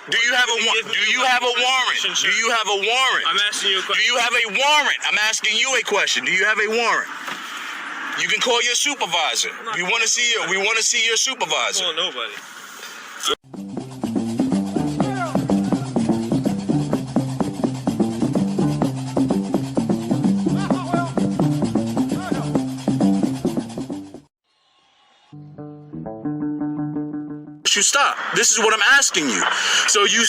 Do you have a warrant? Do you have a warrant? Do you have a warrant? I'm asking you a question. Do you have a warrant? I'm asking you a question. Do you have a warrant? You can call your supervisor. We want to see you. We want to see your supervisor. Call nobody. You stop. This is what I'm asking you. So you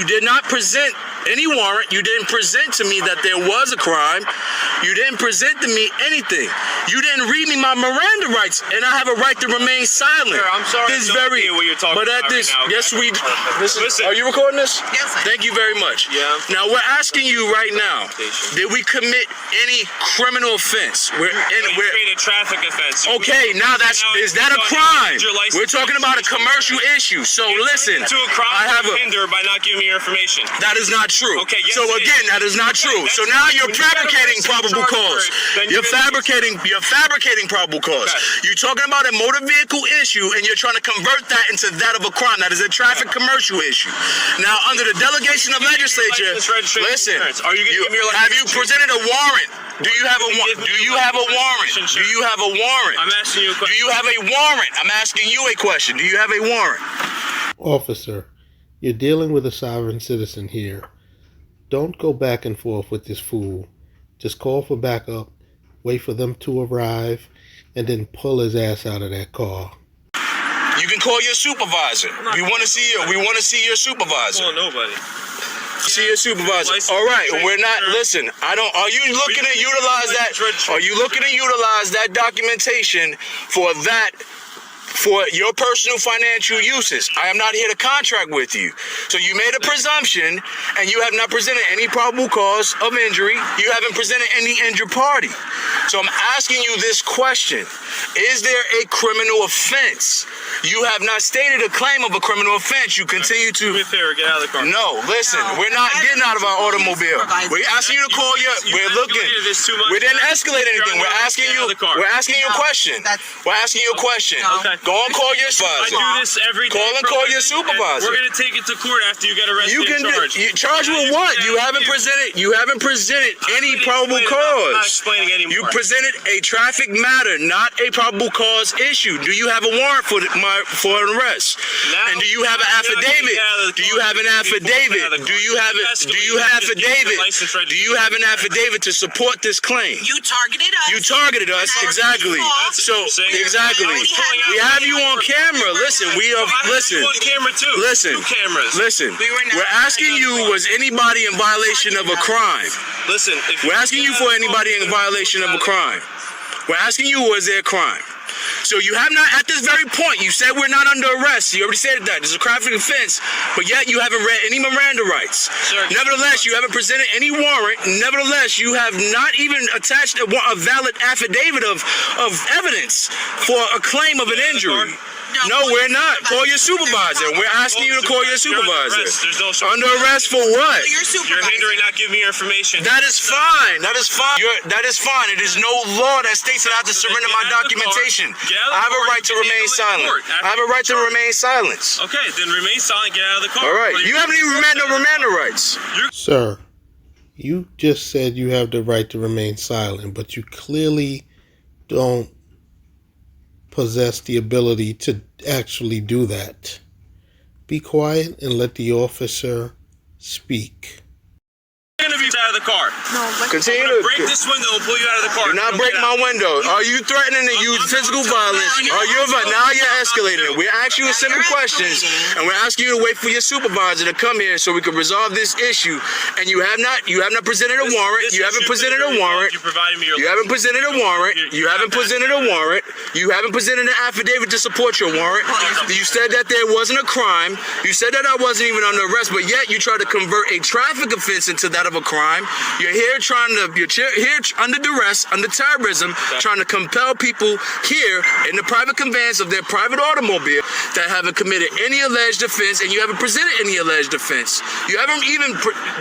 did not present any warrant. You didn't present to me that there was a crime. You didn't present to me anything. You didn't read me my Miranda rights, and I have a right to remain silent. Sir, I'm sorry. This very. What you're talking But at about this, right now, yes, okay? Listen. Are you recording this? Yes, I am. Thank you very much. Yeah. Now we're asking you right now. Did we commit any criminal offense? We're created a traffic offense. Okay, now is that a crime? We're talking about a commercial issue. So listen, to a crime I have a. hinder by not giving me your information. That is not true. Okay, yes, so it again, is. that is not true. that's So now true. you're When you got fabricating arrested and probable charged cause. for it, then You're you're fabricating probable cause. Okay. You're talking about a motor vehicle issue, and you're trying to convert that into that of a crime. That is a traffic commercial issue. Now, under the delegation of legislature, listen. Are you gonna give me your Have you license? presented a warrant? Do you have a warrant? Do you have a warrant? Do you have a warrant? I'm asking you a Do question. you have a warrant? I'm asking you a question. Do you have a warrant? Officer, you're dealing with a sovereign citizen here. Don't go back and forth with this fool. Just call for backup, wait for them to arrive, and then pull his ass out of that car. You can call your supervisor. We want to see you. We want to see your supervisor. Call nobody. See your supervisor. All right, we're not. Listen, I don't. Are you looking to utilize that? Are you looking to utilize that documentation for that? For your personal financial uses. I am not here to contract with you. So you made a presumption, and you have not presented any probable cause of injury. You haven't presented any injured party. So I'm asking you this question. Is there a criminal offense? You have not stated a claim of a criminal offense. You continue to... Do me a favor, get out of the car. No, listen, No, we're not getting out of our automobile. We're asking you to call your... We're looking... escalated this too much. We didn't escalate anything. You're We're asking get you... out of the car. We're asking you a question. We're asking you a question. Okay. Go and call your I supervisor. do this every day. Call and call your supervisor. We're gonna take it to court after you get arrested You can and charged. charge with what? You haven't presented any probable I'm not cause. explaining anymore. You presented a traffic matter, not a probable cause issue. Do you have a warrant for an arrest? Now, And do you have an affidavit? Do you have an affidavit? Do you have it? Do you have affidavit? Do you have an affidavit to support this claim? You targeted us. You targeted us, And I exactly. was So, saying. exactly. We have you on camera. Listen, we are, listen. On camera too. Listen, 2 cameras. listen. We were not- We're asking you, was anybody in violation of a crime? Listen, if We're asking you for anybody in violation of a crime. We're asking you, was there a crime? So you have not, at this very point, you said we're not under arrest. You already said that. There's a traffic offense, but yet you haven't read any Miranda rights. Sir, Nevertheless, you haven't presented any warrant. Nevertheless, you have not even attached a valid affidavit of evidence for a claim of an injury. No, we're not. Call your supervisor. We're asking you to call your supervisor. There's no Under arrest for what? Your You're supervisor. hindering not giving me your information. That is fine. That is fine. That is fine. It is no law that states that I have to surrender my documentation. I have a right to remain silent. I have a right to remain silent. Okay, then remain silent. Get out of the car. All right. You haven't even read no Miranda rights. Sir, you just said you have the right to remain silent, but you clearly don't possess the ability to actually do that. Be quiet and let the officer speak. You're gonna be out of the car. No, let's Continue I'm gonna to. break this window and pull you out of the car. Do not break my window. Are you threatening to use physical violence? Are you now you're escalating it? We're asking you simple questions, and we're asking you to wait for your supervisor to come here so we can resolve this issue. And you have not presented a warrant. You haven't presented a warrant. You provided me your. You haven't presented a warrant. You haven't presented a warrant. You haven't presented an affidavit to support your warrant. You said that there wasn't a crime. You said that I wasn't even under arrest, but yet you tried to convert a traffic offense into that of a crime. crime. You're here under duress, under terrorism, trying to compel people here in the private conveyance of their private automobile that haven't committed any alleged offense, and you haven't presented any alleged offense. You haven't even,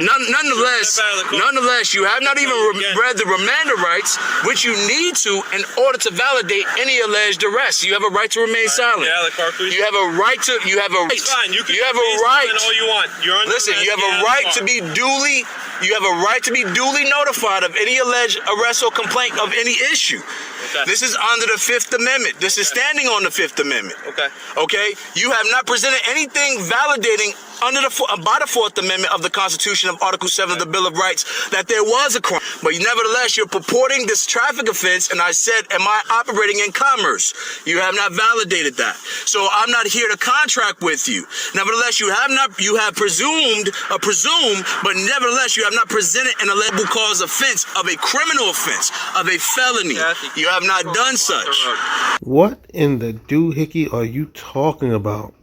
nonetheless, you have not even read the remander rights, which you need to in order to validate any alleged arrest. You have a right to remain silent. Get out of the car, please. You have a right to. You have a right. Fine. You have a right. All you want. You're under Listen. arrest. You have a right to be duly. You have a right to be duly notified of any alleged arrest or complaint of any issue. Okay. This is under the Fifth Amendment. This is standing on the Fifth Amendment. Okay. Okay. You have not presented anything validating by the Fourth Amendment of the Constitution of Article 7 of the Bill of Rights that there was a crime. But nevertheless, you're purporting this traffic offense, and I said, am I operating in commerce? You have not validated that. So I'm not here to contract with you. Nevertheless, you have presumed, but nevertheless, you have not presented an alleged cause offense of a criminal offense, of a felony. You have not done such. What in the doohickey are you talking about?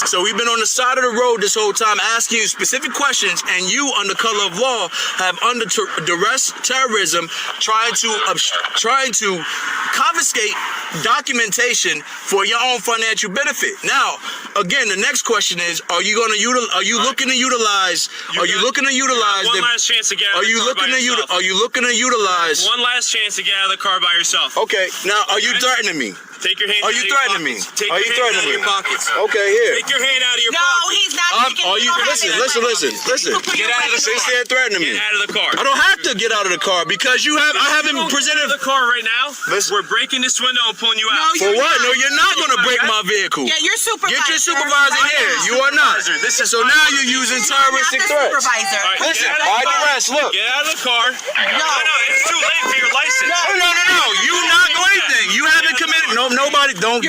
So we've been on the side of the road this whole time asking you specific questions, and you, under color of law, have under duress terrorism trying to confiscate documentation for your own financial benefit. Now, again, the next question is: Are you looking to utilize? One last chance to get out of the car by yourself. Are you looking to utilize? One last chance to get out of the car by yourself. Okay. Now, are you threatening me? Take your hand Are out you of your threatening me? pockets. Take Are your you hand threatening out of me? your pockets. Okay, here. Take your hand out of your No, pockets. he's not taking Are you listen? Get out of the Sit there threatening me. Get out of the car. I don't have to get out of the car because I haven't presented the car right now. Listen. We're breaking this window and pulling you out. No, for you're what? not. No, you're not going to break my vehicle. Yeah, you're supervisor. Get your supervisor right here. now. You are not. This is So my now car. you're using You're not terroristic the threats. supervisor. All right, Listen, get out of the car. duress, look. Get out of the car. No. No, it's too late for your license. No. You not doing anything. You haven't committed. No, nobody. Don't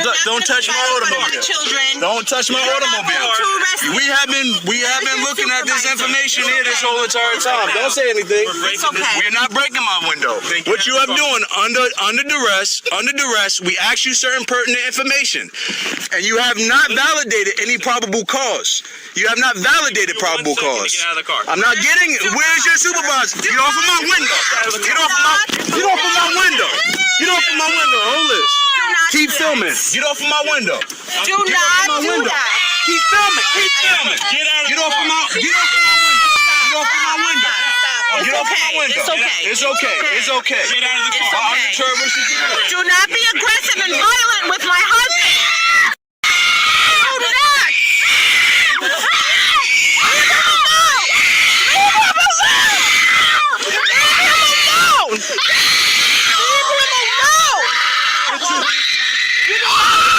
touch my automobile. Children. Don't touch my automobile. We have been looking at this information here this whole entire time. Don't say anything. It's okay. We're not breaking my window. What you have doing under duress, we ask you certain pertinent information, and you have not validated any probable cause. You have not validated probable cause. Get out of the car. I'm not getting it. Where's your supervisor? Get off of my window. Get off of my window. Get off of my window. Hold this. Keep filming. Get off of my window. Do not do that. Keep filming. Get off of my window. Get off of my window. Get off of my window. It's okay. It's okay. It's okay. Get out of the It's car. okay. Do not be aggressive and violent with my husband. Do not. Leave him alone. Leave him alone.